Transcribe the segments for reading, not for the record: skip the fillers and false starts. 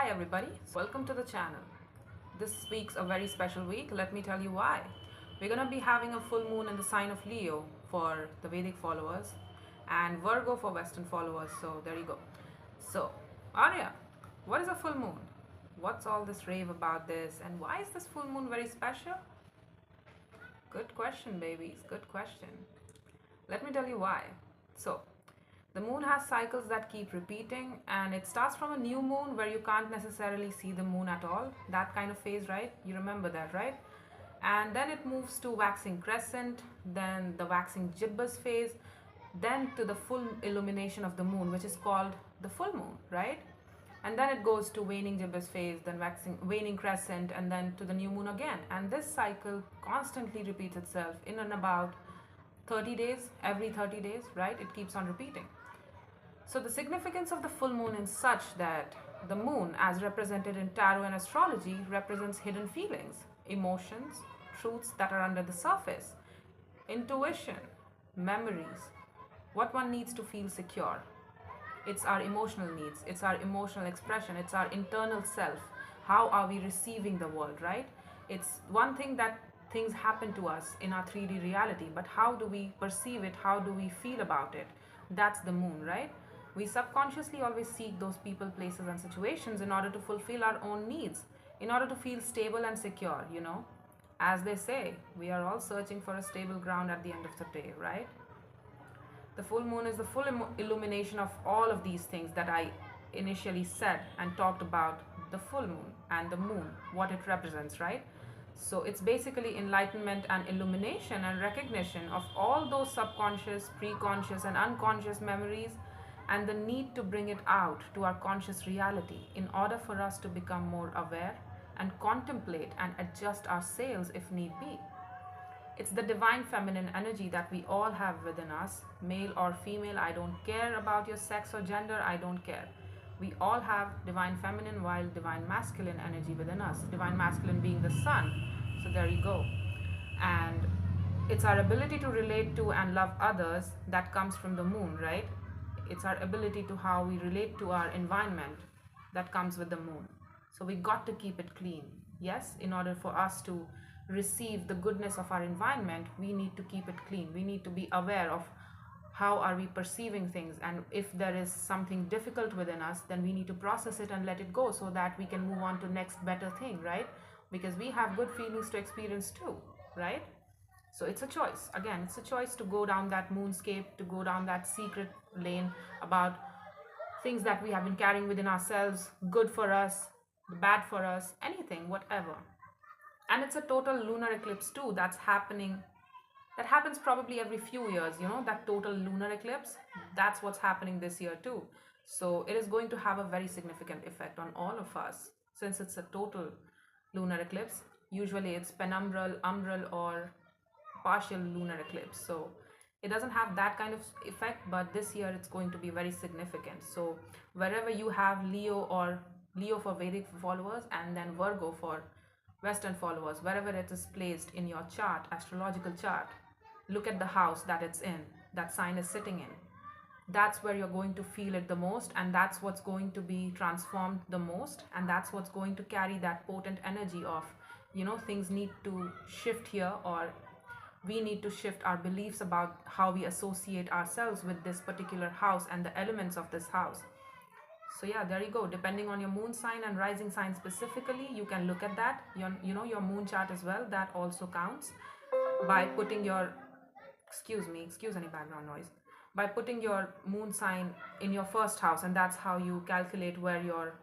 Hi everybody, welcome to the channel. This week's a very special week. Let me tell you why. We're gonna be having a full moon in the sign of Leo for the Vedic followers and Virgo for Western followers. So there you go. So, Arya, what is a full moon? What's all this rave about this, and why is this full moon very special? Good question, babies. Good question. Let me tell you why. So, the moon has cycles that keep repeating, and it starts from a new moon where you can't necessarily see the moon at all. That kind of phase, right? You remember that, right? And then it moves to waxing crescent, then the waxing gibbous phase, then to the full illumination of the moon, which is called the full moon, right? And then it goes to waning gibbous phase, then waning crescent, and then to the new moon again. And this cycle constantly repeats itself in and about 30 days, every 30 days, right? It keeps on repeating. So the significance of the full moon is such that the moon, as represented in tarot and astrology, represents hidden feelings, emotions, truths that are under the surface, intuition, memories, what one needs to feel secure. It's our emotional needs, it's our emotional expression, it's our internal self. How are we receiving the world, right? It's one thing that things happen to us in our 3D reality, but how do we perceive it? How do we feel about it? That's the moon, right? We subconsciously always seek those people, places, and situations in order to fulfill our own needs, in order to feel stable and secure, As they say, we are all searching for a stable ground at the end of the day, right? The full moon is the full illumination of all of these things that I initially said and talked about the full moon and the moon, what it represents, right? So it's basically enlightenment and illumination and recognition of all those subconscious, preconscious, and unconscious memories, and the need to bring it out to our conscious reality in order for us to become more aware and contemplate and adjust our sails if need be. It's the divine feminine energy that we all have within us, male or female. I don't care about your sex or gender, I don't care. We all have divine feminine while divine masculine energy within us, divine masculine being the sun. So there you go. And it's our ability to relate to and love others that comes from the moon, right? It's our ability to how we relate to our environment that comes with the moon. So we got to keep it clean. Yes, in order for us to receive the goodness of our environment, we need to keep it clean. We need to be aware of how are we perceiving things, and if there is something difficult within us, then we need to process it and let it go so that we can move on to next better thing, right? Because we have good feelings to experience too, right? So it's a choice. Again, it's a choice to go down that moonscape, to go down that secret lane about things that we have been carrying within ourselves, good for us, bad for us, anything, whatever. And it's a total lunar eclipse too that's happening. That happens probably every few years, that total lunar eclipse. That's what's happening this year too. So it is going to have a very significant effect on all of us since it's a total lunar eclipse. Usually it's penumbral, umbral, or partial lunar eclipse. So it doesn't have that kind of effect, but this year it's going to be very significant. So wherever you have Leo for Vedic followers, and then Virgo for Western followers, wherever it is placed in your chart, astrological chart, look at the house that it's in, that sign is sitting in. That's where you're going to feel it the most, and that's what's going to be transformed the most, and that's what's going to carry that potent energy of, things need to shift here, or we need to shift our beliefs about how we associate ourselves with this particular house and the elements of this house. So yeah, there you go. Depending on your moon sign and rising sign specifically, you can look at that. Your moon chart as well. That also counts by putting your, excuse any background noise, by putting your moon sign in your first house, and that's how you calculate where your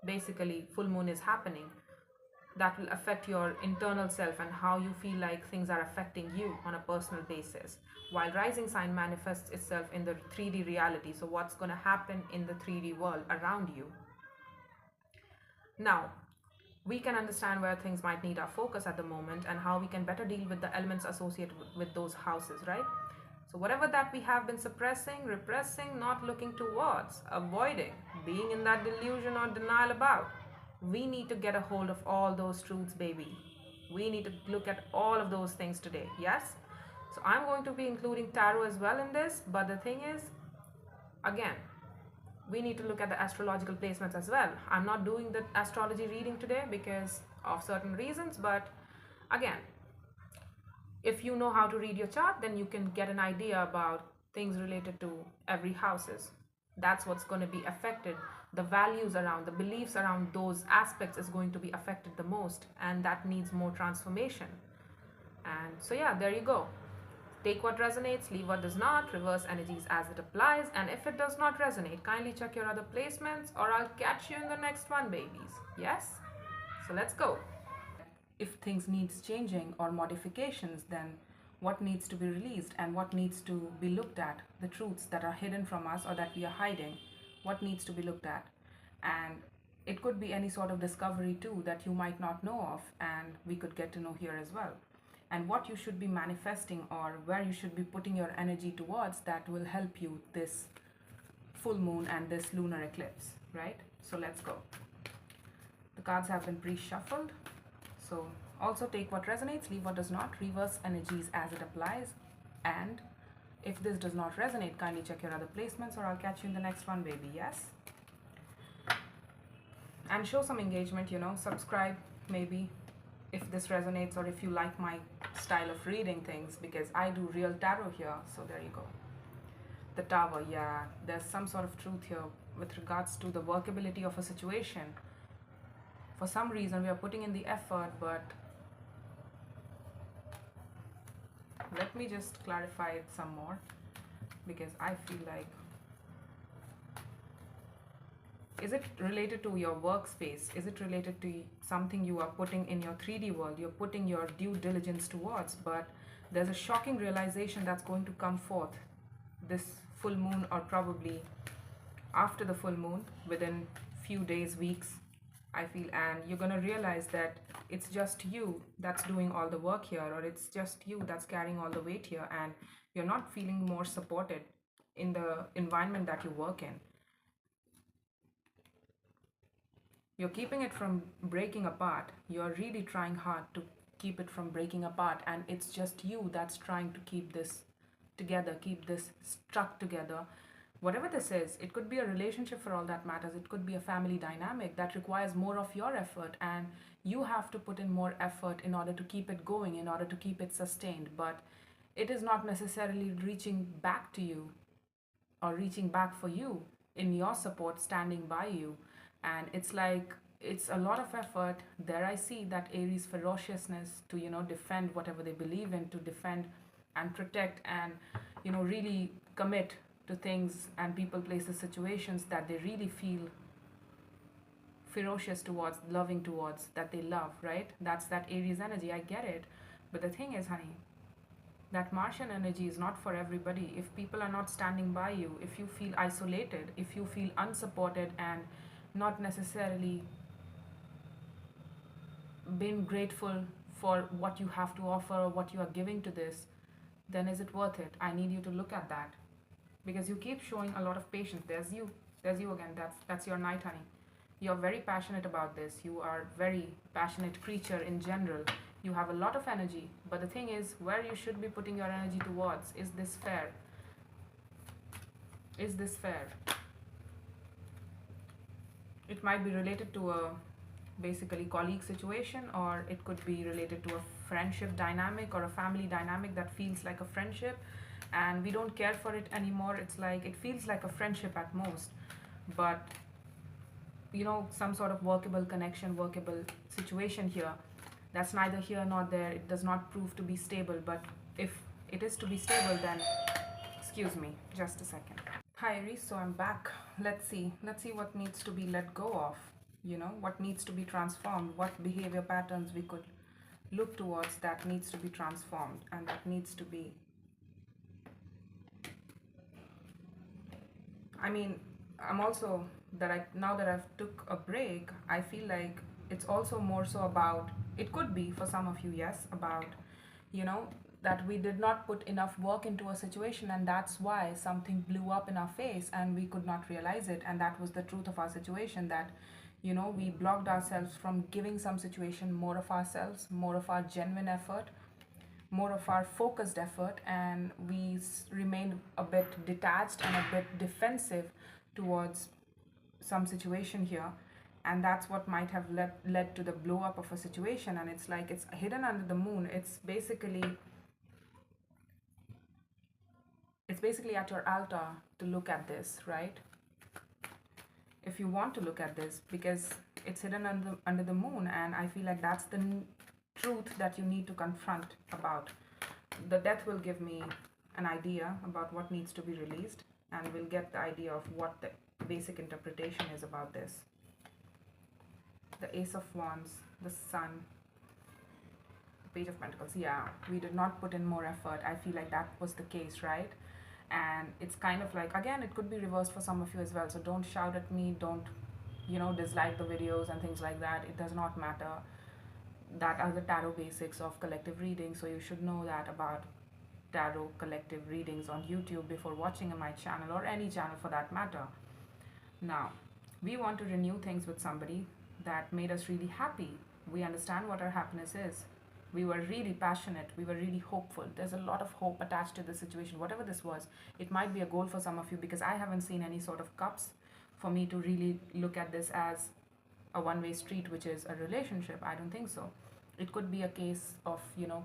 basically full moon is happening. That will affect your internal self and how you feel like things are affecting you on a personal basis. While rising sign manifests itself in the 3D reality, so what's going to happen in the 3D world around you. Now, we can understand where things might need our focus at the moment and how we can better deal with the elements associated with those houses, right? So whatever that we have been suppressing, repressing, not looking towards, avoiding, being in that delusion or denial about, we need to get a hold of all those truths, baby. We need to look at all of those things today, yes? So I'm going to be including tarot as well in this, but the thing is, again, we need to look at the astrological placements as well. I'm not doing the astrology reading today because of certain reasons, but again, if you know how to read your chart, then you can get an idea about things related to every houses. That's what's going to be affected. The values around, the beliefs around those aspects is going to be affected the most, and that needs more transformation. And so yeah, there you go. Take what resonates, leave what does not, reverse energies as it applies, and if it does not resonate, kindly check your other placements, or I'll catch you in the next one, babies. Yes? So let's go. If things needs changing or modifications, then what needs to be released and what needs to be looked at, the truths that are hidden from us or that we are hiding, what needs to be looked at. And it could be any sort of discovery too that you might not know of, and we could get to know here as well. And what you should be manifesting or where you should be putting your energy towards, that will help you this full moon and this lunar eclipse, right? So let's go. The cards have been pre-shuffled. So also take what resonates, leave what does not, reverse energies as it applies. And if this does not resonate, kindly check your other placements, or I'll catch you in the next one, baby. Yes? And show some engagement, subscribe maybe if this resonates, or if you like my style of reading things, because I do real tarot here. So there you go. The Tower, yeah, there's some sort of truth here with regards to the workability of a situation. For some reason we are putting in the effort, but let me just clarify it some more, because I feel like, is it related to your workspace? Is it related to something you are putting in your 3D world? You're putting your due diligence towards, but there's a shocking realization that's going to come forth this full moon, or probably after the full moon, within few days, weeks, I feel. And you're going to realize that it's just you that's doing all the work here, or it's just you that's carrying all the weight here, and you're not feeling more supported in the environment that you work in. You're keeping it from breaking apart. You're really trying hard to keep it from breaking apart, and it's just you that's trying to keep this together, keep this struck together. Whatever this is, it could be a relationship for all that matters. It could be a family dynamic that requires more of your effort, and you have to put in more effort in order to keep it going, in order to keep it sustained. But it is not necessarily reaching back to you or reaching back for you in your support, standing by you. And it's like, it's a lot of effort. There I see that Aries ferociousness to, defend whatever they believe in, to defend and protect, and, really commit to things and people, places, situations that they really feel ferocious towards, loving towards, that they love, right? That's that Aries energy. I get it. But the thing is, honey, that Martian energy is not for everybody. If people are not standing by you, if you feel isolated, if you feel unsupported and not necessarily being grateful for what you have to offer or what you are giving to this, then is it worth it? I need you to look at that, because you keep showing a lot of patience. There's you again. That's your Knight, honey. You're very passionate about this. You are very passionate creature in general. You have a lot of energy, but the thing is, where you should be putting your energy towards, is this fair? Is this fair? It might be related to a basically colleague situation, or it could be related to a friendship dynamic or a family dynamic that feels like a friendship, and we don't care for it anymore. It's like, it feels like a friendship at most, but some sort of workable connection, workable situation here. That's neither here nor there. It does not prove to be stable, but if it is to be stable, then excuse me, just a second. Hi Aries, so I'm back. Let's see what needs to be let go of, what needs to be transformed, what behavior patterns we could look towards that needs to be transformed, and that needs to be, I'm also, now that I've took a break, I feel like it's also more so about, it could be for some of you, yes, about, that we did not put enough work into a situation, and that's why something blew up in our face and we could not realize it. And that was the truth of our situation, that we blocked ourselves from giving some situation more of ourselves, more of our genuine effort, more of our focused effort, and we remained a bit detached and a bit defensive towards some situation here, and that's what might have led to the blow up of a situation. And it's like it's hidden under the moon. It's basically at your altar to look at this, right? If you want to look at this, because it's hidden under the moon, and I feel like that's the truth that you need to confront about. The death will give me an idea about what needs to be released, and we'll get the idea of what the basic interpretation is about this. The Ace of Wands, the Sun, the Page of Pentacles. Yeah, we did not put in more effort. I feel like that was the case, right? And it's kind of like, again, it could be reversed for some of you as well. So don't shout at me, don't, dislike the videos and things like that. It does not matter. That are the tarot basics of collective reading. So you should know that about tarot collective readings on YouTube before watching my channel, or any channel for that matter. Now, we want to renew things with somebody that made us really happy. We understand what our happiness is. We were really passionate. We were really hopeful. There's a lot of hope attached to this situation. Whatever this was, it might be a goal for some of you, because I haven't seen any sort of cups for me to really look at this as a one-way street, which is a relationship. I don't think so. It could be a case of,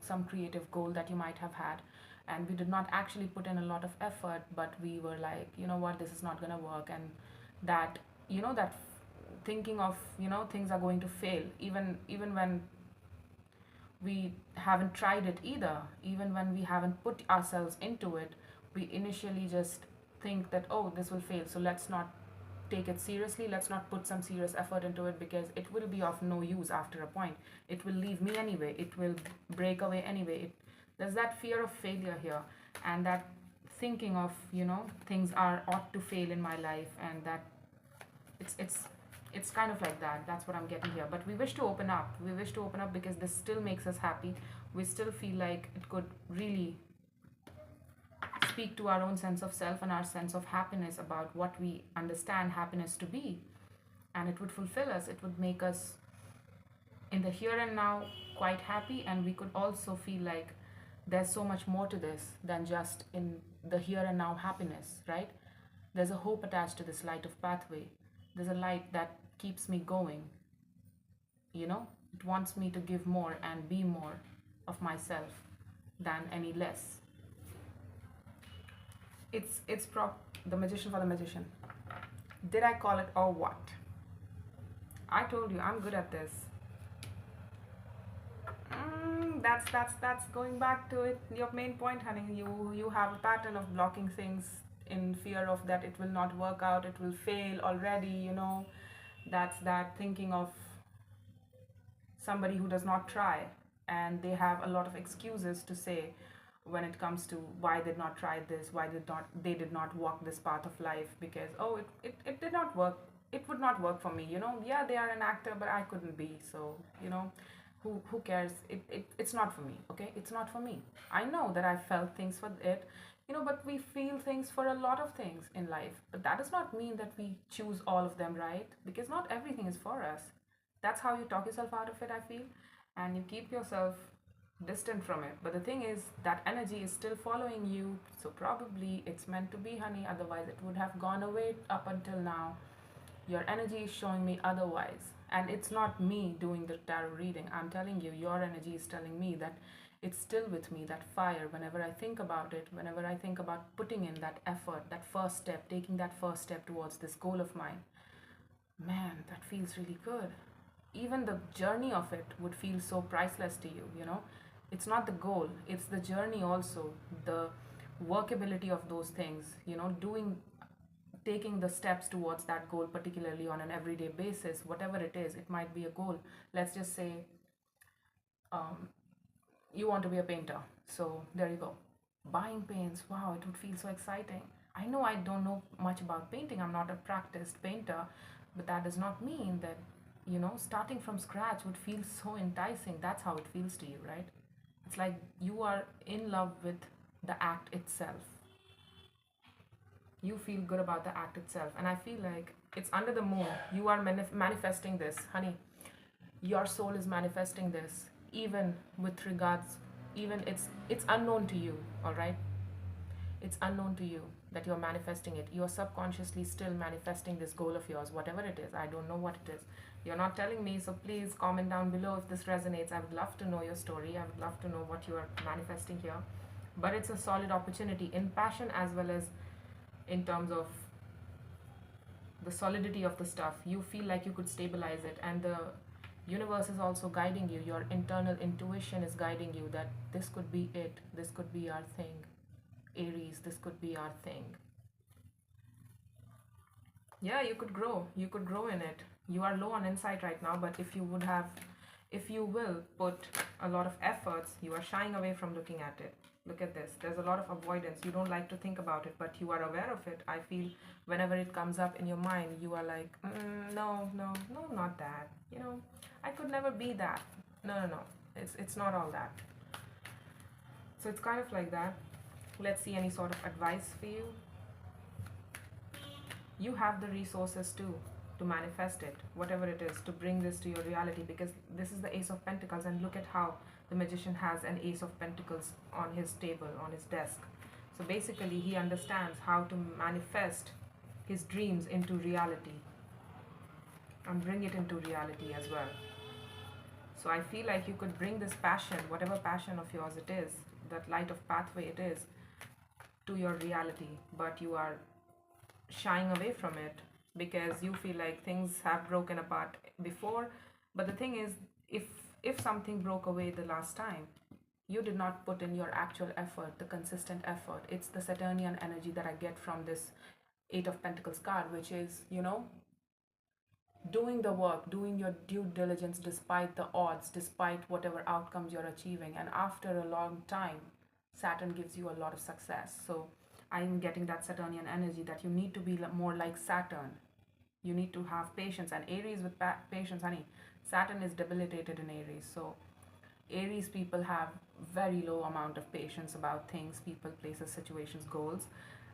some creative goal that you might have had, and we did not actually put in a lot of effort, but we were like, you know what, this is not going to work. And that, that thinking of, things are going to fail, even when we haven't tried it either, even when we haven't put ourselves into it, we initially just think that, oh, this will fail, so let's not take it seriously, let's not put some serious effort into it, because it will be of no use after a point. It will leave me anyway, it will break away anyway. There's that fear of failure here, and that thinking of, things ought to fail in my life, and that it's kind of like that. That's what I'm getting here. But we wish to open up. We wish to open up because this still makes us happy. We still feel like it could really speak to our own sense of self and our sense of happiness, about what we understand happiness to be. And it would fulfill us. It would make us, in the here and now, quite happy. And we could also feel like there's so much more to this than just in the here and now happiness, right? There's a hope attached to this light of pathway. There's a light that keeps me going. It wants me to give more and be more of myself than any less. It's the Magician for the Magician. Did I call it or what? I told you I'm good at this. That's going back to it. Your main point, honey. You have a pattern of blocking things in fear of that it will not work out, it will fail already. That's that thinking of somebody who does not try, and they have a lot of excuses to say when it comes to why they did not try this, why they did not walk this path of life, because it did not work, it would not work for me. Yeah, they are an actor, but I couldn't be. So who cares? It's not for me. Okay, it's not for me. I know that I felt things for it, but we feel things for a lot of things in life, but that does not mean that we choose all of them, right? Because not everything is for us. That's how you talk yourself out of it, I feel, and you keep yourself distant from it. But the thing is, that energy is still following you, so probably it's meant to be, honey. Otherwise it would have gone away up until now. Your energy is showing me otherwise, and it's not me doing the tarot reading. I'm telling you, your energy is telling me that it's still with me, that fire. Whenever I think about it, whenever I think about putting in that effort, that first step, taking that first step towards this goal of mine, man, that feels really good. Even the journey of it would feel so priceless to you. It's not the goal, it's the journey also, the workability of those things, taking the steps towards that goal, particularly on an everyday basis. Whatever it is, it might be a goal. Let's just say you want to be a painter, so there you go. Buying paints, wow, it would feel so exciting. I know I don't know much about painting, I'm not a practiced painter, but that does not mean that starting from scratch would feel so enticing. That's how it feels to you, right? It's like you are in love with the act itself. You feel good about the act itself, and I feel like it's under the moon. You are manifesting this, honey. Your soul is manifesting this, even with regards, even it's unknown to you. All right, it's unknown to you. that you're manifesting it. You're subconsciously still manifesting this goal of yours, whatever it is. I don't know what it is. You're not telling me, so please comment down below if this resonates. I would love to know your story. I would love to know what you are manifesting here. But it's a solid opportunity in passion as well as in terms of the solidity of the stuff. You feel like you could stabilize it, and the universe is also guiding you. Your internal intuition is guiding you that this could be it. This could be our thing. Aries, this could be our thing. Yeah, you could grow. You could grow in it. You are low on insight right now, but if you will put a lot of efforts, you are shying away from looking at it. Look at this. There's a lot of avoidance. You don't like to think about it, but you are aware of it. I feel whenever it comes up in your mind, you are like, no, no, no, not that. I could never be that. No, no, no. It's not all that. So it's kind of like that. Let's see any sort of advice for you. You have the resources too to manifest it, whatever it is, to bring this to your reality, because this is the Ace of Pentacles, and look at how the magician has an Ace of Pentacles on his table, on his desk. So basically he understands how to manifest his dreams into reality and bring it into reality as well. So I feel like you could bring this passion, whatever passion of yours it is, that light of pathway it is, to your reality, but you are shying away from it because you feel like things have broken apart before. But the thing is, if something broke away the last time, you did not put in your actual effort, the consistent effort. It's the Saturnian energy that I get from this Eight of Pentacles card, which is, doing the work, doing your due diligence despite the odds, despite whatever outcomes you're achieving. And after a long time, Saturn gives you a lot of success. So I'm getting that Saturnian energy that you need to be more like Saturn. You need to have patience. And Aries with patience, honey, Saturn is debilitated in Aries. So Aries people have very low amount of patience about things, people, places, situations, goals.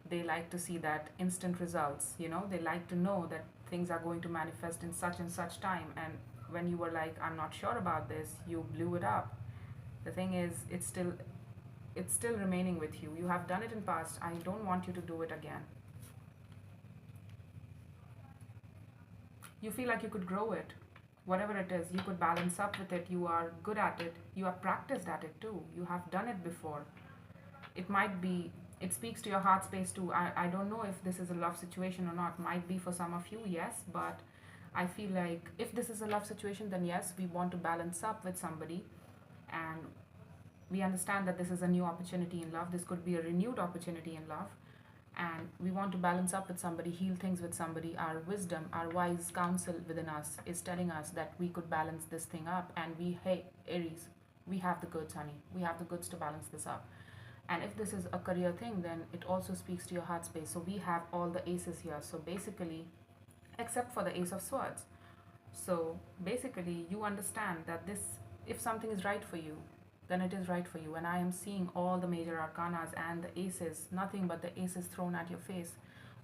They like to see that instant results. They like to know that things are going to manifest in such and such time. And when you were like, I'm not sure about this, you blew it up. The thing is, it's still remaining with you. You have done it in past. I don't want you to do it again. You feel like you could grow it. Whatever it is, you could balance up with it. You are good at it. You are practiced at it too. You have done it before. It speaks to your heart space too. I don't know if this is a love situation or not. Might be for some of you, yes. But I feel like if this is a love situation, then yes, we want to balance up with somebody. And we understand that this is a new opportunity in love. This could be a renewed opportunity in love. And we want to balance up with somebody, heal things with somebody. Our wisdom, our wise counsel within us is telling us that we could balance this thing up. And hey, Aries, we have the goods, honey. We have the goods to balance this up. And if this is a career thing, then it also speaks to your heart space. So we have all the aces here. So basically, except for the Ace of Swords. So basically, you understand that if something is right for you, then it is right for you. And I am seeing all the major arcanas and the aces, nothing but the aces thrown at your face,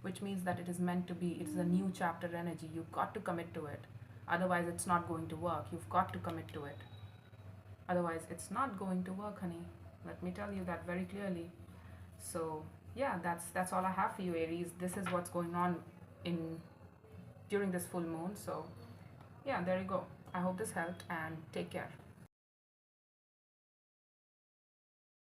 which means that it is meant to be. It is a new chapter energy. You've got to commit to it. Otherwise, it's not going to work. You've got to commit to it. Otherwise, it's not going to work, honey. Let me tell you that very clearly. So yeah, that's all I have for you, Aries. This is what's going on during this full moon. So yeah, there you go. I hope this helped, and take care.